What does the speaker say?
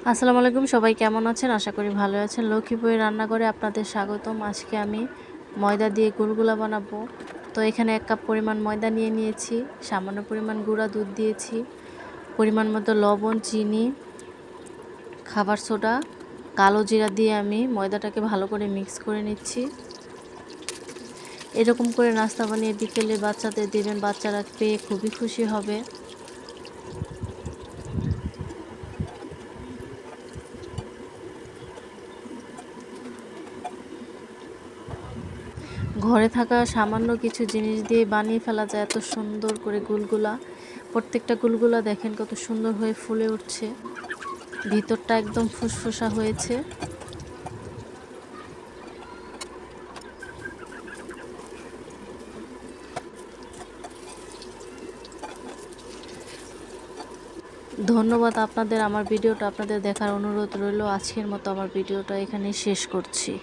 আসসালামু আলাইকুম, সবাই কেমন আছেন? আশা করি ভালো আছেন। লক্ষ্মীপুরের রান্নাঘরে আপনাদের স্বাগতম। আজকে আমি ময়দা দিয়ে গুলগুলা বানাবো। তো এখানে 1 কাপ পরিমাণ ময়দা নিয়েছি, সামান্য পরিমাণ গুঁড়া দুধ দিয়েছি, পরিমাণ মতো লবণ, চিনি, খাবার সোডা, কালো জিরা দিয়ে আমি ময়দাটাকে ভালো করে মিক্স করে নিচ্ছি। এরকম করে নাস্তা বানিয়ে বিকেলে বাচ্চাদের দিবেন, বাচ্চারা পেয়ে খুবই খুশি হবে। ঘরে থাকা সামান্য কিছু জিনিস দিয়ে বানিয়ে ফেলা যায় এত সুন্দর করে গুলগুলা। প্রত্যেকটা গুলগুলা দেখেন কত সুন্দর হয়ে ফুলে উঠছে, ভিতরটা একদম ফুসফুসা হয়েছে। ধন্যবাদ আপনাদের। আমার ভিডিওটা আপনাদের দেখার অনুরোধ রইল। আজকের মতো আমার ভিডিওটা এখানেই শেষ করছি।